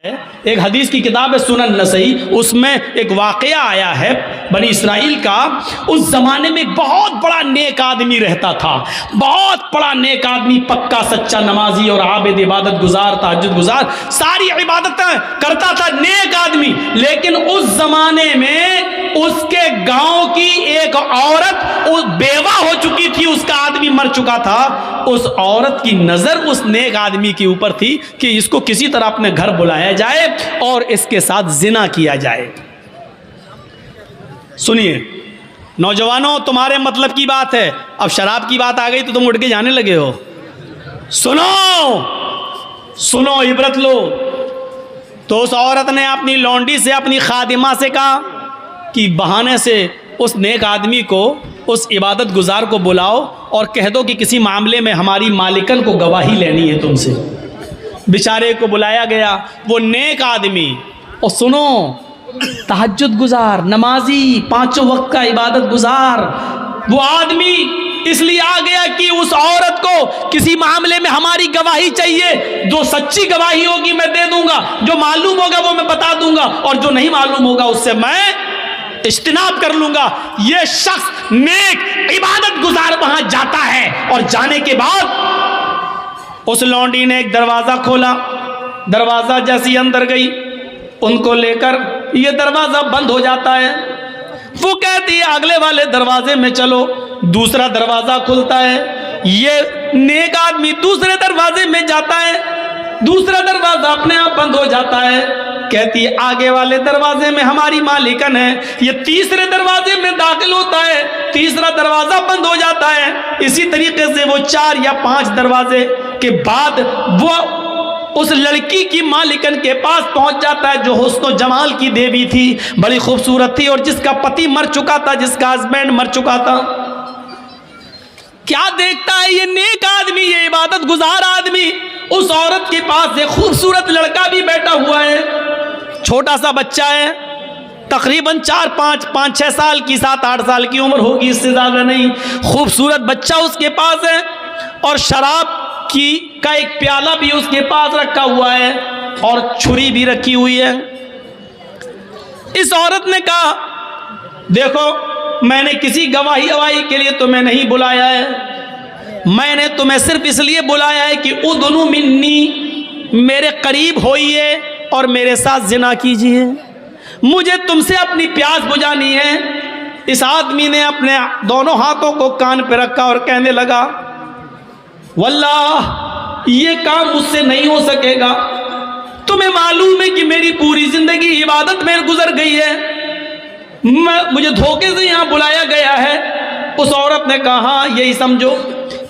एक हदीस की किताब है सुनन नसई, उसमें एक वाकया आया है बनी इसराइल का। उस जमाने में एक बहुत बड़ा नेक आदमी रहता था, बहुत बड़ा नेक आदमी, पक्का सच्चा नमाजी और आबिद, इबादत गुजार, तहज्जुद गुजार, सारी इबादतें करता था, नेक आदमी। लेकिन उस जमाने में उसके गांव की एक औरत बेवा हो चुकी थी, उसका आदमी मर चुका था। उस औरत की नजर उस नेक आदमी के ऊपर थी कि इसको किसी तरह अपने घर बुलाया जाए और इसके साथ जिना किया जाए। सुनिए नौजवानों, तुम्हारे मतलब की बात है। अब शराब की बात आ गई तो तुम उठ के जाने लगे हो। सुनो सुनो, इबरत लो। तो उस औरत ने अपनी लौंडी से, अपनी खादिमा से कहा कि बहाने से उस नेक आदमी को, उस इबादत गुजार को बुलाओ और कह दो कि किसी मामले में हमारी मालिकन को गवाही लेनी है तुमसे। बेचारे को बुलाया गया, वो नेक आदमी, और सुनो, तहज्जुद गुजार, नमाजी, पांचों वक्त का इबादत गुजार, वो आदमी इसलिए आ गया कि उस औरत को किसी मामले में हमारी गवाही चाहिए। जो सच्ची गवाही होगी मैं दे दूंगा, जो मालूम होगा वो मैं बता दूंगा, और जो नहीं मालूम होगा उससे मैं इज्तिनाब कर लूंगा। ये शख्स नेक इबादत गुजार वहां जाता है, और जाने के बाद उस लौंडी ने एक दरवाजा खोला। दरवाजा जैसी अंदर गई, उनको लेकर ये दरवाजा बंद हो जाता है। वो कहती है अगले वाले दरवाजे में चलो। दूसरा दरवाजा खुलता है, ये नेक आदमी दूसरे दरवाजे में जाता है, दूसरा दरवाजा अपने आप बंद हो जाता है। कहती है आगे वाले दरवाजे में हमारी मालिकन है। ये तीसरे दरवाजे में दाखिल होता है, तीसरा दरवाजा बंद हो जाता है। इसी तरीके से वो 4 या 5 दरवाजे के बाद वो उस लड़की की मालिकन के पास पहुंच जाता है, जो हुस्न जमाल की देवी थी, बड़ी खूबसूरत थी, और जिसका पति मर चुका था, जिसका हस्बैंड मर चुका था। क्या देखता है ये नेक आदमी, ये इबादत गुजार आदमी, उस औरत के पास एक खूबसूरत लड़का भी बैठा हुआ है, छोटा सा बच्चा है, तकरीबन 4-5-6 साल की, 7-8 साल की उम्र होगी, इससे ज्यादा नहीं। खूबसूरत बच्चा उसके पास है, और शराब का एक प्याला भी उसके पास रखा हुआ है, और छुरी भी रखी हुई है। इस औरत ने कहा देखो, मैंने किसी गवाही अवाही के लिए तुम्हें नहीं बुलाया है, मैंने तुम्हें सिर्फ इसलिए बुलाया है कि उदनु मिन्नी, मेरे करीब होइए और मेरे साथ जिना कीजिए, मुझे तुमसे अपनी प्यास बुझानी है। इस आदमी ने अपने दोनों हाथों को कान पर रखा और कहने लगा वल्लाह ये काम मुझसे नहीं हो सकेगा। तुम्हें मालूम है कि मेरी पूरी जिंदगी इबादत में गुजर गई है, मुझे धोखे से यहाँ बुलाया गया है। उस औरत ने कहा यही समझो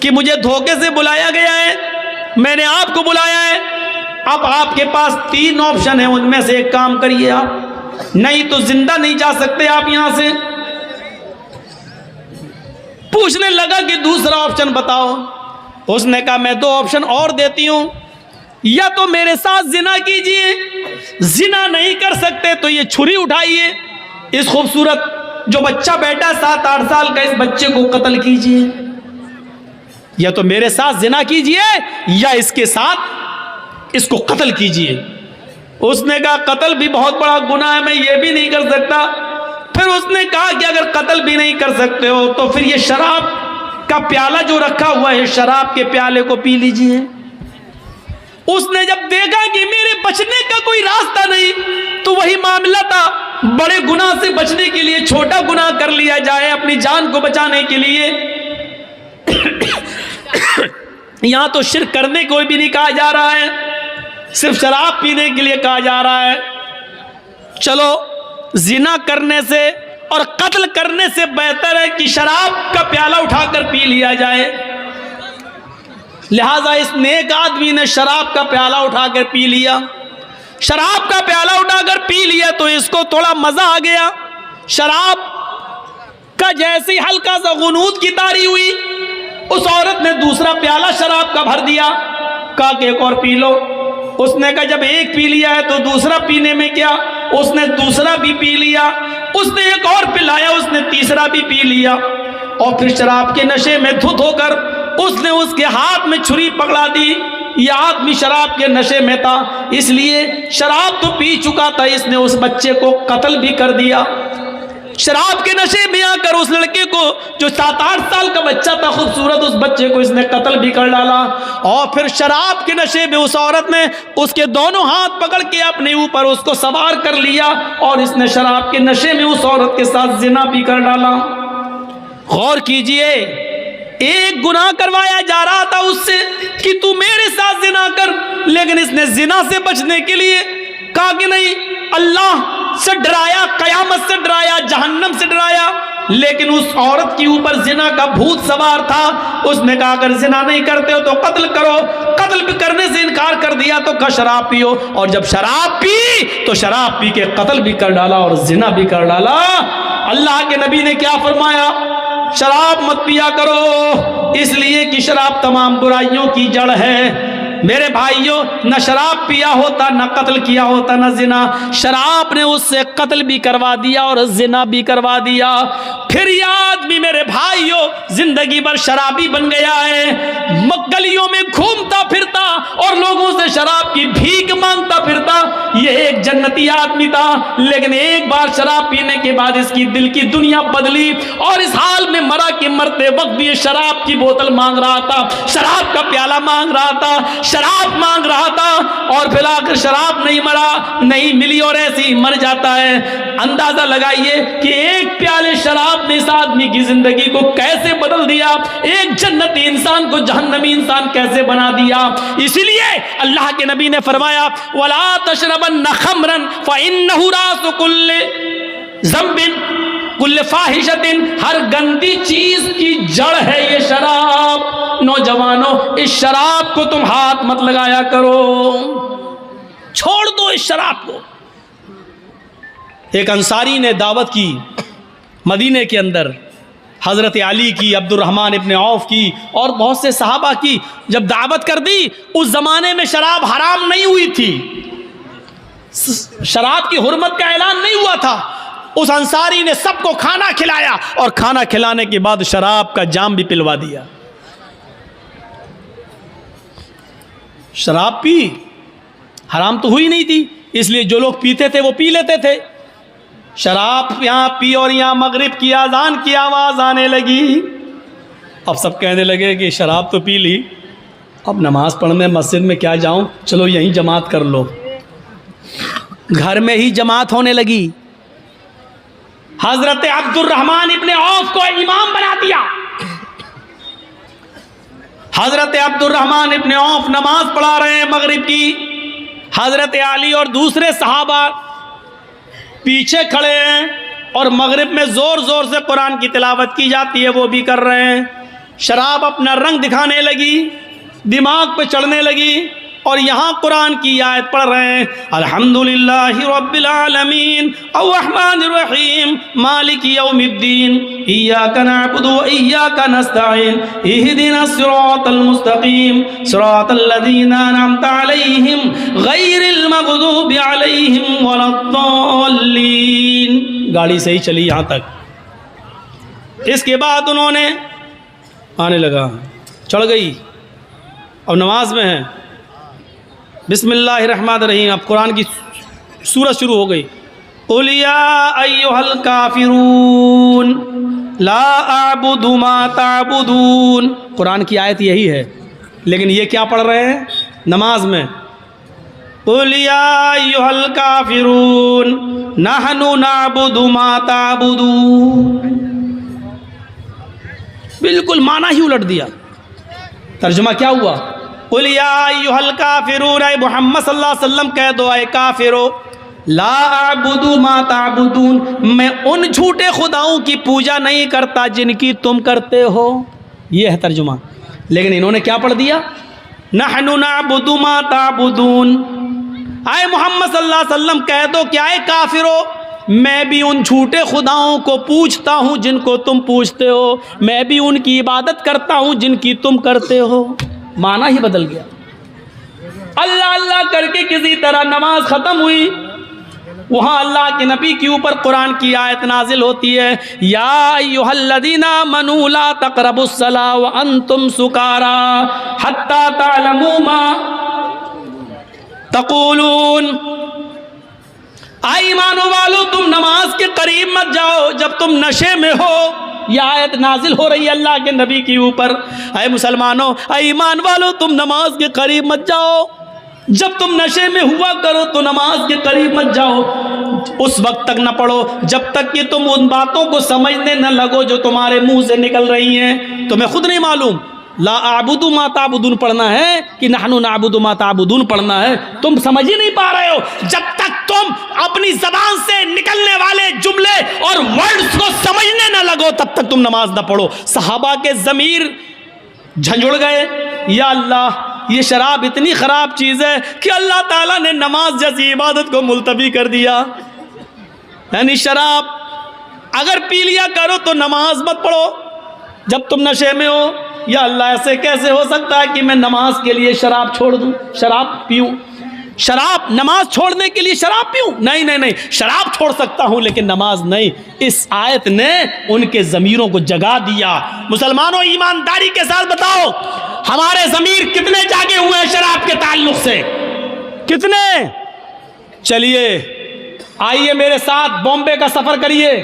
कि मुझे धोखे से बुलाया गया है, मैंने आपको बुलाया है। अब आपके पास 3 ऑप्शन है, उनमें से एक काम करिए आप, नहीं तो जिंदा नहीं जा सकते आप यहां से। पूछने लगा कि दूसरा ऑप्शन बताओ। उसने कहा मैं 2 ऑप्शन और देती हूं, या तो मेरे साथ जिना कीजिए, जिना नहीं कर सकते तो ये छुरी उठाइए, इस खूबसूरत जो बच्चा बैठा 7-8 साल का, इस बच्चे को कत्ल कीजिए, या तो मेरे साथ जिना कीजिए या इसके साथ इसको कत्ल कीजिए। उसने कहा कत्ल भी बहुत बड़ा गुनाह है, मैं ये भी नहीं कर सकता। फिर उसने कहा कि अगर कत्ल भी नहीं कर सकते हो तो फिर ये शराब का प्याला जो रखा हुआ है, शराब के प्याले को पी लीजिए। उसने जब देखा कि मेरे बचने का कोई रास्ता नहीं, तो वही मामला था, बड़े गुनाह से बचने के लिए छोटा गुनाह कर लिया जाए, अपनी जान को बचाने के लिए। यहां तो शिर्क करने को भी नहीं कहा जा रहा है, सिर्फ शराब पीने के लिए कहा जा रहा है। चलो जिना करने से और कत्ल करने से बेहतर है कि शराब का प्याला उठाकर पी लिया जाए। लिहाजा इस नेक आदमी ने शराब का प्याला उठाकर पी लिया। शराब का प्याला उठाकर पी लिया तो इसको थोड़ा मजा आ गया। शराब का जैसे ही हल्का सा गुनूद की तारी हुई, उस औरत ने दूसरा प्याला शराब का भर दिया, कहा कि एक और पी लो। उसने कहा जब एक पी लिया है तो दूसरा पीने में क्या, उसने दूसरा भी पी लिया। उसने एक और पिलाया, उसने तीसरा भी पी लिया, और फिर शराब के नशे में धुत होकर उसने उसके हाथ में छुरी पकड़ा दी ये आदमी शराब के नशे में था, इसलिए शराब तो पी चुका था, इसने उस बच्चे को कत्ल भी कर दिया। शराब के नशे में आकर उस लड़के को, जो 7-8 साल का बच्चा था खूबसूरत, उस बच्चे को इसने कत्ल भी कर डाला। और फिर शराब के नशे में उस औरत ने उसके दोनों हाथ पकड़ के अपने ऊपर उसको सवार कर लिया और इसने शराब के नशे में उस औरत के साथ जिना भी कर डाला। गौर कीजिए, एक गुनाह करवाया जा रहा था उससे कि तू मेरे साथ जिना कर, लेकिन इसने जिना से बचने के लिए कहा कि नहीं, अल्लाह से डराया, कयामत से डराया, जहन्नम से डराया, लेकिन उस औरत के ऊपर जिना का भूत सवार था। उसने कहा अगर जिना नहीं करते हो तो कत्ल करो, कत्ल भी करने से इनकार कर दिया तो कहा शराब पियो, और जब शराब पी तो शराब पी के कत्ल भी कर डाला और जिना भी कर डाला। अल्लाह के नबी ने क्या फरमाया, शराब मत पिया करो, इसलिए कि शराब तमाम बुराइयों की जड़ है। मेरे भाइयों, न शराब पिया होता, न कत्ल किया होता, न जिना, शराब ने उससे कत्ल भी करवा दिया और जिना भी करवा दिया। फिर यह आदमी मेरे भाइयों जिंदगी भर शराबी बन गया है, गलियों में घूमता फिरता और लोगों से शराब की भीख मांगता फिरता। यह एक जन्नती आदमी था, लेकिन एक बार शराब पीने के बाद इसकी दिल की दुनिया बदली और इस हाल में मरा कि मरते वक्त भी ये शराब की बोतल मांग रहा था, शराब का प्याला मांग रहा था, शराब मांग रहा था, और फिर आकर शराब नहीं मरा, नहीं मिली और ऐसे ही मर जाता है। अंदाजा लगाइए कि एक प्याले शराब ने इस आदमी की जिंदगी को कैसे बदल दिया, एक जन्नती इंसान को जहन्नमी इंसान कैसे बना दिया। इसीलिए अल्लाह के नबी ने फरमाया, वला तशरबन्न खमरन फइन्नहु रासु कुल्लि ज़ंबिन कुल्ल फाहिशतिन, हर गंदी चीज की जड़ है ये शराब। नौजवानों, इस शराब को तुम हाथ मत लगाया करो, छोड़ दो इस शराब को। एक अंसारी ने दावत की मदीने के अंदर, हज़रत अली की, अब्दुर्रहमान इब्न औफ की और बहुत से सहाबा की। जब दावत कर दी, उस ज़माने में शराब हराम नहीं हुई थी, शराब की हुर्मत का ऐलान नहीं हुआ था। उस अंसारी ने सबको खाना खिलाया और खाना खिलाने के बाद शराब का जाम भी पिलवा दिया। शराब पी, हराम तो हुई नहीं थी, इसलिए जो लोग पीते थे वो पी लेते थे। शराब यहाँ पी और यहाँ मगरिब की आज़ान की आवाज़ आने लगी। अब सब कहने लगे कि शराब तो पी ली, अब नमाज पढ़ने मस्जिद में क्या जाऊँ, चलो यहीं जमात कर लो। घर में ही जमात होने लगी। हजरत अब्दुर्रहमान इब्ने औफ को इमाम बना दिया। हजरत अब्दुर्रहमान इब्ने औफ नमाज पढ़ा रहे हैं मगरिब की, हजरत अली और दूसरे सहाबा पीछे खड़े हैं और मगरिब में जोर जोर से कुरान की तिलावत की जाती है, वो भी कर रहे हैं। शराब अपना रंग दिखाने लगी, दिमाग पे चढ़ने लगी और यहाँ कुरान की आयत पढ़ रहे हैं, अल्हम्दुलिल्लाहि रब्बिल आलमीन अर्रहमानिर रहीम मालिकी यौमिद्दीन इय्याका नअबुदु व इय्याका नस्तईन इहदिनस सिरातल मुस्तकीम सिरातल लज़ीना अनअमता अलैहिम गैरिल मग़दूबि अलैहिम वलद्दाल्लीन। गाड़ी सही चली यहाँ तक। इसके बाद उन्होंने आने लगा, चढ़ गई, अब नमाज में है, बिस्मिल्लाहिर्रहमानिर्रहीम, अब कुरान की सूरत शुरू हो गई। कुल या अय्युहल काफिरून ला अअबुदु मा तअबुदून। कुरान की आयत यही है, लेकिन ये क्या पढ़ रहे हैं नमाज में? कुल या अय्युहल काफिरून नहनु नअबुदु मा तअबुदून। बिल्कुल माना ही उलट दिया। तर्जुमा क्या हुआ? कुल या अय्युहल काफिरून, ऐ मोहम्मद सल्लल्लाहु अलैहि वसल्लम कह दो ऐ काफिरो, ला अअबुदु मा तअबुदून, मैं उन झूठे खुदाओं की पूजा नहीं करता जिनकी तुम करते हो। ये है तर्जुमा। लेकिन इन्होंने क्या पढ़ दिया? नहनु नअबुदु मा तअबुदून। ऐ मोहम्मद सल्लल्लाहु अलैहि वसल्लम कह दो क्या है काफिरो, मैं भी उन झूठे खुदाओं को पूजता हूँ जिनको तुम पूजते हो, मैं भी उनकी इबादत करता हूँ जिनकी तुम करते हो। माना ही बदल गया। अल्लाह अल्लाह करके किसी तरह नमाज ख़त्म हुई, वहाँ अल्लाह के नबी के ऊपर कुरान की आयत नाजिल होती है, या अय्युहल्लज़ीना आमनू ला तक़रबुस्सलाह व अंतुम सुकारा हत्ता तालमू मा तक़ूलून। ईमान वालो तुम नमाज के करीब मत जाओ जब तुम नशे में हो। यह आयत नाजिल हो रही है अल्लाह के नबी के ऊपर। ऐ मुसलमानों, ईमान वालो तुम नमाज के करीब मत जाओ जब तुम नशे में हुआ करो, तो नमाज के करीब मत जाओ। उस वक्त तक न पढ़ो जब तक कि तुम उन बातों को समझने न लगो जो तुम्हारे मुंह से निकल रही हैं। तुम्हें खुद नहीं मालूम ला आबुदु मा ताबुदून पढ़ना है कि नहनु नाबुदु मा ताबुदून पढ़ना है, तुम समझ ही नहीं पा रहे हो। जब तक तुम अपनी जबान से निकलने वाले जुमले और वर्ड्स को समझने न लगो तब तक तुम नमाज न पढ़ो। सहाबा के ज़मीर झंझुड़ गए, या अल्लाह ये शराब इतनी ख़राब चीज़ है कि अल्लाह ताला ने नमाज जैसी इबादत को मुलतवी कर दिया। यानी शराब अगर पी लिया करो तो नमाज मत पढ़ो जब तुम नशे में हो। या अल्लाह ऐसे कैसे हो सकता है कि मैं नमाज के लिए शराब छोड़ दूं, शराब पीऊं, शराब नमाज छोड़ने के लिए शराब पीऊं? नहीं नहीं नहीं, शराब छोड़ सकता हूं लेकिन नमाज नहीं। इस आयत ने उनके ज़मीरों को जगा दिया। मुसलमानों, ईमानदारी के साथ बताओ हमारे ज़मीर कितने जागे हुए हैं शराब के ताल्लुक से? कितने? चलिए आइए मेरे साथ बॉम्बे का सफ़र करिए,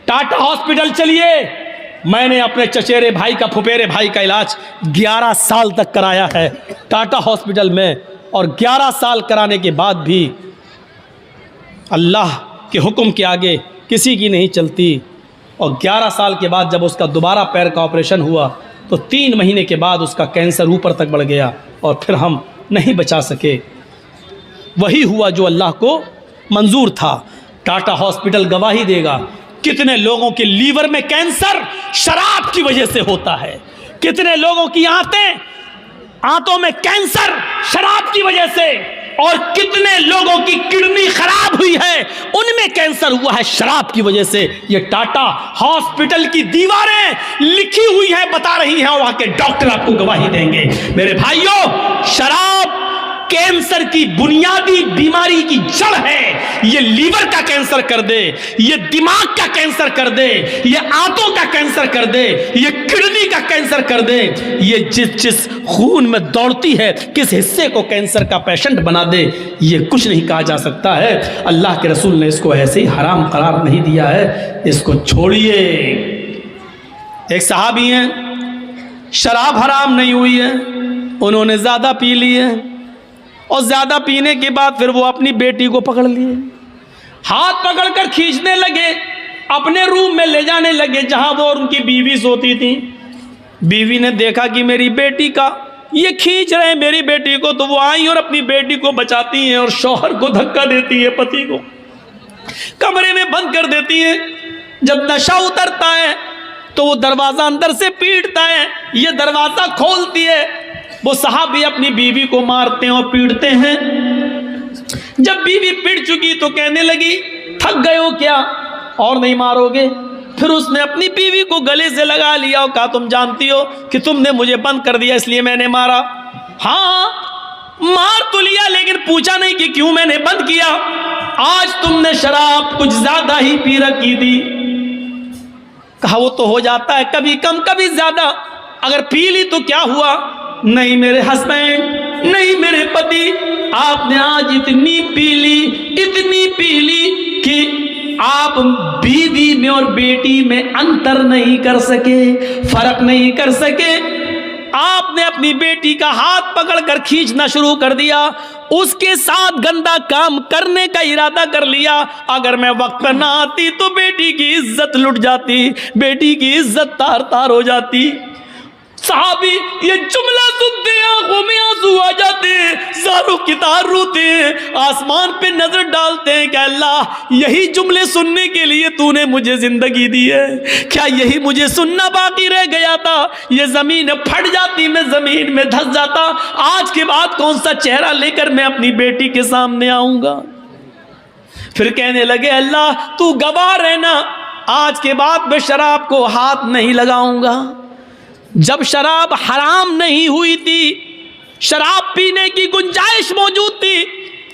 टाटा हॉस्पिटल चलिए। मैंने अपने चचेरे भाई का, फुफेरे भाई का इलाज 11 साल तक कराया है टाटा हॉस्पिटल में, और 11 साल कराने के बाद भी अल्लाह के हुक्म के आगे किसी की नहीं चलती। और 11 साल के बाद जब उसका दोबारा पैर का ऑपरेशन हुआ तो 3 महीने के बाद उसका कैंसर ऊपर तक बढ़ गया और फिर हम नहीं बचा सके। वही हुआ जो अल्लाह को मंजूर था। टाटा हॉस्पिटल गवाही देगा कितने लोगों के लीवर में कैंसर शराब की वजह से होता है, कितने लोगों की आंतों में कैंसर शराब की वजह से, और कितने लोगों की किडनी खराब हुई है उनमें कैंसर हुआ है शराब की वजह से। ये टाटा हॉस्पिटल की दीवारें लिखी हुई है, बता रही हैं, वहां के डॉक्टर आपको गवाही देंगे। मेरे भाइयों, शराब कैंसर की बुनियादी बीमारी की जड़ है। ये लीवर का कैंसर कर दे, ये दिमाग का कैंसर कर दे, ये आंतों का कैंसर कर दे, ये किडनी का कैंसर कर दे, ये जिस खून में दौड़ती है किस हिस्से को कैंसर का पेशेंट बना दे, ये कुछ नहीं कहा जा सकता है। अल्लाह के रसूल ने इसको ऐसे ही हराम करार नहीं दिया है, इसको छोड़िए। एक सहाबी हैं, शराब हराम नहीं हुई है, उन्होंने ज़्यादा पी ली है और ज़्यादा पीने के बाद फिर वो अपनी बेटी को पकड़ लिए, हाथ पकड़कर खींचने लगे, अपने रूम में ले जाने लगे जहां वो और उनकी बीवी सोती थी। बीवी ने देखा कि मेरी बेटी का ये खींच रहे हैं मेरी बेटी को, तो वो आई और अपनी बेटी को बचाती हैं और शौहर को धक्का देती है, पति को कमरे में बंद कर देती है। जब नशा उतरता है तो वो दरवाज़ा अंदर से पीटता है, ये दरवाज़ा खोलती है, वो सहाबी अपनी बीवी को मारते हैं और पीटते हैं। जब बीवी पीट चुकी तो कहने लगी थक गए हो क्या और नहीं मारोगे? फिर उसने अपनी बीवी को गले से लगा लिया और कहा तुम जानती हो कि तुमने मुझे बंद कर दिया इसलिए मैंने मारा। हाँ मार तो लिया लेकिन पूछा नहीं कि क्यों मैंने बंद किया। आज तुमने शराब कुछ ज्यादा ही पी रखी थी। कहा वो तो हो जाता है कभी कम कभी ज्यादा, अगर पी ली तो क्या हुआ? नहीं मेरे हस्बैंड, नहीं मेरे पति, आपने आज इतनी पी ली कि आप बीवी में और बेटी में अंतर नहीं कर सके, फर्क नहीं कर सके। आपने अपनी बेटी का हाथ पकड़कर खींचना शुरू कर दिया, उसके साथ गंदा काम करने का इरादा कर लिया। अगर मैं वक्त पर ना आती तो बेटी की इज्जत लुट जाती, बेटी की इज्जत तार तार हो जाती। साहबी ये जुमला सुनते हैं आंखों में आंसू आ जाते हैं, ज़ारों की तार रोते हैं, आसमान पे नजर डालते हैं कि अल्लाह यही जुमले सुनने के लिए तूने मुझे जिंदगी दी है, क्या यही मुझे सुनना बाकी रह गया था? ये जमीन फट जाती, मैं जमीन में धंस जाता, आज के बाद कौन सा चेहरा लेकर मैं अपनी बेटी के सामने आऊंगा? फिर कहने लगे अल्लाह तू गवाह रहना, आज के बाद मैं शराब को हाथ नहीं लगाऊंगा। जब शराब हराम नहीं हुई थी, शराब पीने की गुंजाइश मौजूद थी,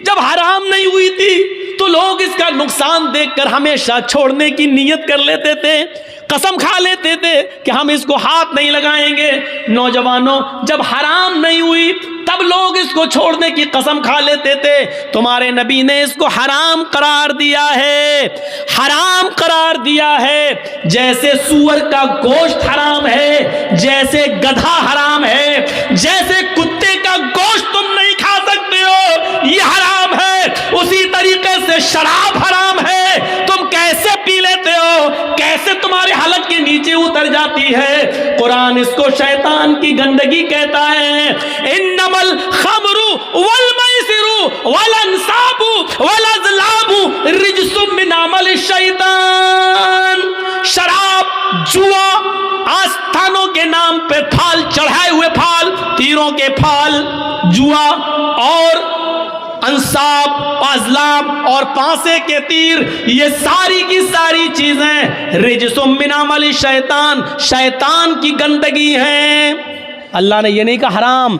जब हराम नहीं हुई थी तो लोग इसका नुकसान देखकर हमेशा छोड़ने की नीयत कर लेते थे। कसम खा लेते थे कि हम इसको हाथ नहीं लगाएंगे। नौजवानों, जब हराम नहीं हुई तब लोग इसको छोड़ने की कसम खा लेते थे। तुम्हारे नबी ने इसको हराम करार दिया है, हराम करार दिया है। जैसे सूअर का गोश्त हराम है, जैसे गधा हराम है, जैसे कुत्ते का गोश्त तुम नहीं खा सकते हो, ये हराम है, उसी तरीके से शराब हराम है। तुम कैसे पी लेते हो, कैसे तुम्हारे हलक के नीचे उतर जाती है। कुरान इसको शैतान की गंदगी कहता है। इन्नमल खमरु वल मैसिरु वल अंसाबु वल अज़लामु रिज्सुम मिन अमल शैतान। शराब, जुआ, आस्थानों के नाम पे फाल चढ़ाए हुए फाल, तीरों के फाल, जुआ और अंसाब, अज़लाम और पांसे के तीर, ये सारी की सारी चीजें रिज्सुम मिन अमल शैतान, शैतान की गंदगी है। अल्लाह ने ये नहीं कहा हराम,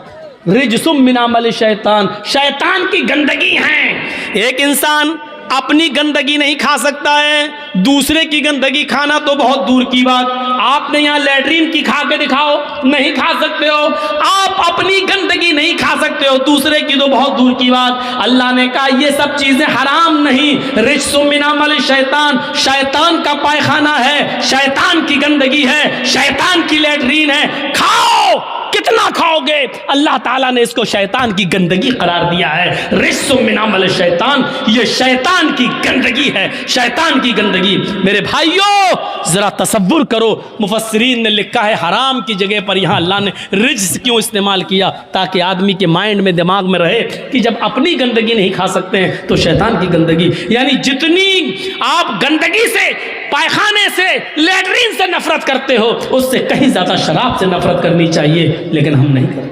रिज्सुम मिन अमल शैतान, शैतान की गंदगी है। एक इंसान अपनी गंदगी नहीं खा सकता है, दूसरे की गंदगी खाना तो बहुत दूर की बात। आपने यहाँ लैट्रीन की खा के दिखाओ, नहीं खा सकते हो। आप अपनी गंदगी नहीं खा सकते हो, दूसरे की तो बहुत दूर की बात। अल्लाह ने कहा ये सब चीजें हराम नहीं, रिज्सुम मिन अमल शैतान, शैतान का पायखाना है, शैतान की गंदगी है, शैतान की लैट्रीन है। खाओ, कितना खाओगे? अल्लाह ताला ने इसको शैतान की गंदगी करार दिया है। रिज्सुम मिन अमल शैतान, ये शैतान की गंदगी है, शैतान की गंदगी। मेरे भाइयों, जरा तसव्वुर करो, मुफस्सिरीन ने लिखा है हराम की जगह पर यहाँ अल्लाह ने रिज्स क्यों इस्तेमाल किया, ताकि आदमी के माइंड में, दिमाग में रहे कि जब अपनी गंदगी नहीं खा सकते हैं तो शैतान की गंदगी। यानी जितनी आप गंदगी से, पायखाने से, लैट्रीन से नफरत करते हो, उससे कहीं ज्यादा शराब से नफरत करनी चाहिए, लेकिन हम नहीं करें।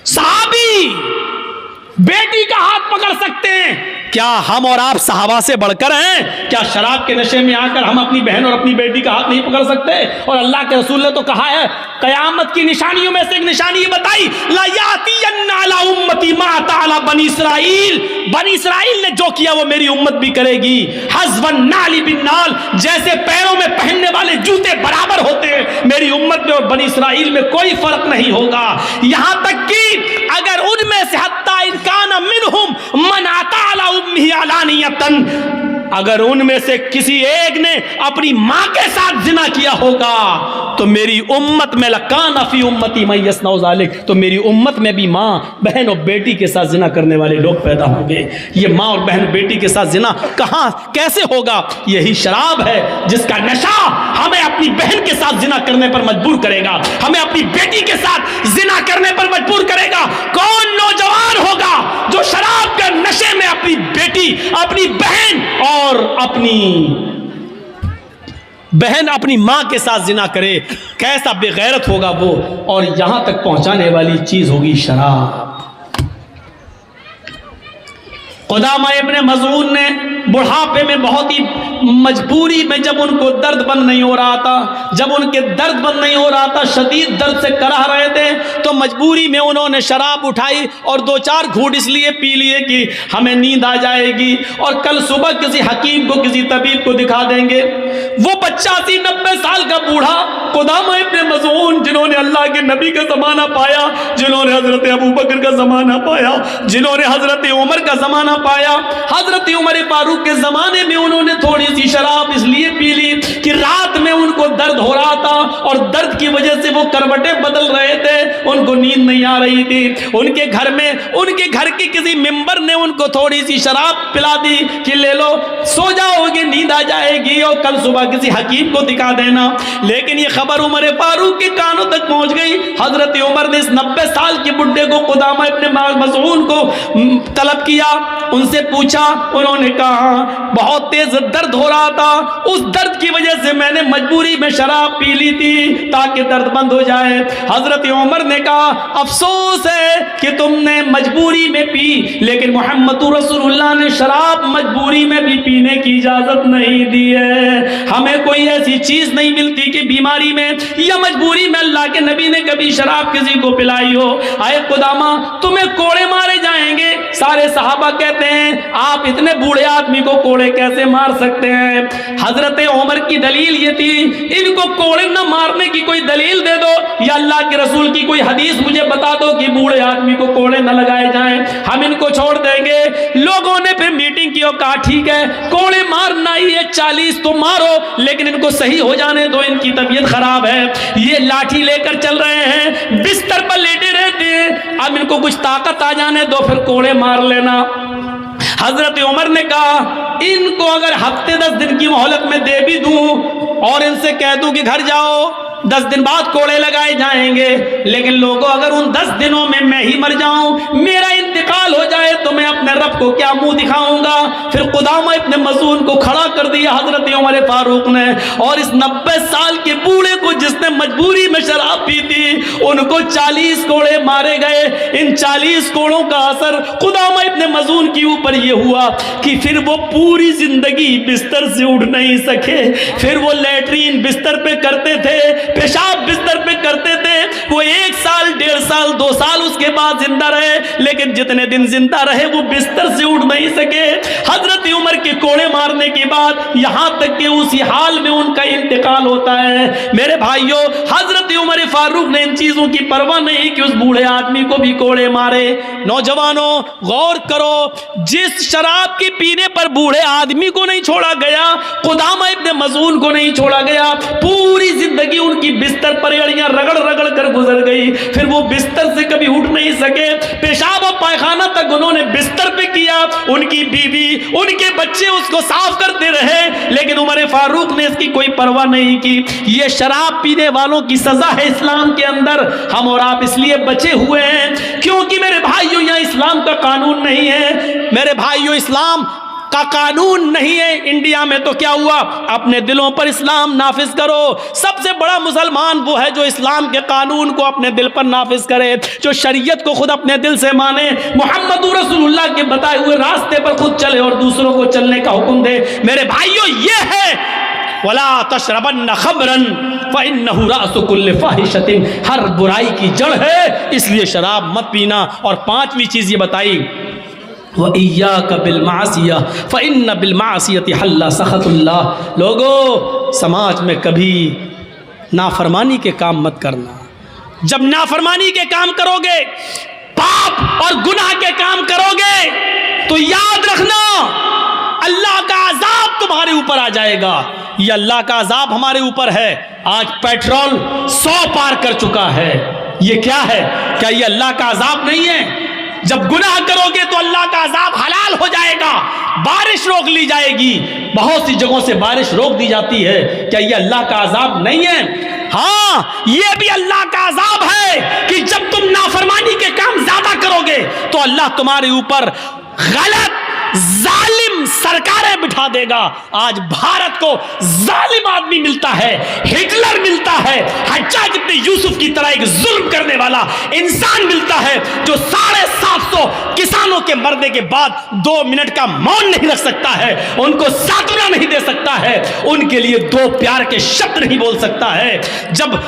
सहाबी बेटी का हाथ पकड़ सकते हैं, क्या हम और आप सहाबा से बढ़कर हैं? क्या शराब के नशे में आकर हम अपनी बहन और अपनी बेटी का हाथ नहीं पकड़ सकते? और अल्लाह के रसूल ने तो कहा है, कयामत की निशानियों में से एक निशानी ये बताई, ला यातियन्ना अला उम्मती मा अता अला बनी इसराइल, बनी इसराइल ने जो किया वो मेरी उम्मत भी करेगी। हज़वन नाली बिन नाल, जैसे पैरों में पहनने वाले जूते बराबर होते हैं, मेरी उम्मत में और बनी इसराइल में कोई फर्क नहीं होगा। यहां तक कि अगर उनमें से हत्ता इनकान मिनहुम मन अता अला उम्मी अलानियतन, अगर उनमें से किसी एक ने अपनी मां के साथ जिना किया होगा तो मेरी उम्मत में लकान फी उम्मती मैं यसनौ ज़ालिक, तो मेरी उम्मत में भी मां, बहन और बेटी के साथ जिना करने वाले लोग पैदा होंगे। ये मां और बहन बेटी के साथ जिना कहां, कैसे होगा? यही शराब है जिसका नशा हमें अपनी बहन के साथ जिना करने पर मजबूर करेगा, हमें अपनी बेटी के साथ जिना करने पर मजबूर करेगा। कौन नौजवान होगा जो शराब के नशे में अपनी बेटी, अपनी बहन और अपनी मां के साथ जिना करे? कैसा बेगैरत होगा वो। और यहां तक पहुंचाने वाली चीज होगी शराब। क़ुदामा इब्न मज़ऊन ने बुढ़ापे में बहुत ही मजबूरी में, जब उनको दर्द बंद नहीं हो रहा था, जब उनके दर्द बंद नहीं हो रहा था, शदीद दर्द से कराह रहे थे, तो मजबूरी में उन्होंने शराब उठाई और 2-4 घूंट इसलिए पी लिए कि हमें नींद आ जाएगी और कल सुबह किसी हकीम को, किसी तबीब को दिखा देंगे। वो 85-90 साल का बूढ़ा क़ुदामा इब्न मज़ऊन, जिन्होंने अल्लाह के नबी का ज़माना पाया, जिन्होंने हज़रत अबू बकर का ज़माना पाया, जिन्होंने हज़रत उमर का ज़माना पाया, हज़रत उमर फारूक के ज़माने में उन्होंने थोड़ी सी शराब इसलिए पी ली कि रात में उनको दर्द हो रहा था और दर्द की वजह से वो करवटें बदल रहे थे, उनको नींद नहीं आ रही थी। उनके घर में, उनके घर के किसी मेंबर ने उनको थोड़ी सी शराब पिला दी कि ले लो, सो जाओगे, नींद आ जाएगी और कल सुबह किसी हकीम को दिखा देना। लेकिन ये खबर उमर फारूक के कानों तक पहुंच गई। हज़रत उमर ने इस 90 साल के बुढ़े को, क़ुदामा इब्न मज़ऊन को तलब किया, उनसे पूछा। उन्होंने कहा बहुत तेज दर्द हो रहा था, उस दर्द की वजह से मैंने मजबूरी में शराब पी ली थी ताकि दर्द बंद हो जाए। हजरत उमर ने कहा अफसोस है कि तुमने मजबूरी में पी, लेकिन मोहम्मद रसूलुल्लाह ने शराब मजबूरी में भी पीने की इजाजत नहीं दी है। हमें कोई ऐसी चीज नहीं मिलती कि बीमारी में या मजबूरी में अल्लाह के नबी ने कभी शराब किसी को पिलाई हो। आए क़ुदामा, तुम्हें कोड़े मारे जाएंगे, सारे सहाबा कहते हैं आप इतने बूढ़े आदमी को कोड़े कैसे मार सकते हैं? हजरत उमर की दलील ये थी, इनको कोड़े न मारने की कोई दलील दे दो या अल्लाह के रसूल की कोई हदीस मुझे बता दो कि बूढ़े आदमी को कोड़े न लगाए जाएं, हम इनको छोड़ देंगे। लोगों ने फिर मीटिंग की और कहा ठीक है कोड़े मारना ही है, 40 तो मारो, लेकिन इनको सही हो जाने दो, इनकी तबीयत खराब है, ये लाठी लेकर चल रहे हैं, बिस्तर पर लेटे रहते हैं, अब इनको कुछ ताकत आ जाने दो फिर कोड़े मार लेना। हजरत उमर ने कहा इनको अगर हफ्ते 10 दिन की मोहलत में दे भी दूं और इनसे कह दूं कि घर जाओ, 10 दिन बाद कोड़े लगाए जाएंगे, लेकिन लोगों अगर उन 10 दिनों में मैं ही मर जाऊं, मेरा इंतकाल हो जाए, तो मैं अपने रब को क्या मुंह दिखाऊंगा? फिर कुदामा इब्न मज़ून को खड़ा कर दिया हजरत उमर फारूक ने, और इस 90 साल के बूढ़े को जिसने मजबूरी में शराब पी थी उनको 40 कोड़े मारे गए। इन 40 कोड़ों का असर कुदामा इब्न मज़ून के ऊपर यह हुआ कि फिर वो पूरी जिंदगी बिस्तर से उठ नहीं सके, फिर वो लैट्रीन बिस्तर पे करते थे, पेशाब बिस्तर पे करते थे, वो 1 साल 1.5 साल 2 साल उसके बाद जिंदा रहे, लेकिन जितने दिन जिंदा रहे वो बिस्तर से उठ नहीं सके। हजरत उमर के कोड़े मारने के बाद यहां तक कि उसी हाल में उनका इंतकाल होता है। मेरे भाइयों, हजरत उमर फारूक ने इन चीजों की परवाह नहीं कि उस बूढ़े आदमी को भी कोड़े मारे। नौजवानों गौर करो, जिस शराब के पीने पर बूढ़े आदमी को नहीं छोड़ा गया, कुदामा इब्न मज़ून को नहीं छोड़ा गया, पूरी जिंदगी उनकी बिस्तर पर एड़ियां रगड़ रगड़ कर गुजर गई, फिर वो बिस्तर से कभी उठ नहीं सके, पेशाब और पायखाना तक उन्होंने बिस्तर पे किया, उनकी बीवी उनके बच्चे उसको साफ करते रहे, लेकिन उमर फारूक ने इसकी कोई परवाह नहीं की। ये शराब पीने वालों की सजा है इस्लाम के अंदर, हम और आप इसलिए बचे हुए हैं क्योंकि मेरे भाइयों यहाँ इस्लाम का कानून नहीं है। मेरे भाइयों, इस्लाम का कानून नहीं है इंडिया में, तो क्या हुआ? अपने दिलों पर इस्लाम नाफिज करो। सबसे बड़ा मुसलमान वो है जो इस्लाम के कानून को अपने दिल पर नाफिज करे, जो शरीयत को खुद अपने दिल से माने, मोहम्मद रसूलुल्लाह के बताए हुए रास्ते पर खुद चले और दूसरों को चलने का हुक्म दे। मेरे भाइयों, ये है वला तशरबन्न खमरन फइन्नहु रासु कुल्लि फाहिशतिन, हर बुराई की जड़ है, इसलिए शराब मत पीना। और 5वीं चीज ये बताई, व इय्याका बिल मासिया फइन्न बिल मासियति हल्ला सखतुल्लाह। लोगों, समाज में कभी नाफरमानी के काम मत करना। जब नाफरमानी के काम करोगे, पाप और गुनाह के काम करोगे, तो याद रखना अल्लाह का अजाब तुम्हारे ऊपर आ जाएगा। ये अल्लाह का अजाब हमारे ऊपर है। आज पेट्रोल 100 पार कर चुका है, ये क्या है? क्या ये अल्लाह का अजाब नहीं है? जब गुनाह करोगे तो अल्लाह का अजाब हलाल हो जाएगा, बारिश रोक ली जाएगी, बहुत सी जगहों से बारिश रोक दी जाती है। क्या ये अल्लाह का अजाब नहीं है? हाँ, ये भी अल्लाह का अजाब है कि जब तुम नाफरमानी के काम ज्यादा करोगे तो अल्लाह तुम्हारे ऊपर गलत जालिम सरकारें बिठा देगा। आज भारत को जालिम आदमी मिलता है, हिटलर मिलता है, हज्जाज इब्न यूसुफ की तरह एक जुल्म करने वाला इंसान मिलता है जो 750 किसानों के मरने के बाद 2 मिनट का मौन नहीं रख सकता है, उनको सांत्वना नहीं दे सकता है, उनके लिए 2 प्यार के शब्द नहीं बोल सकता है। जब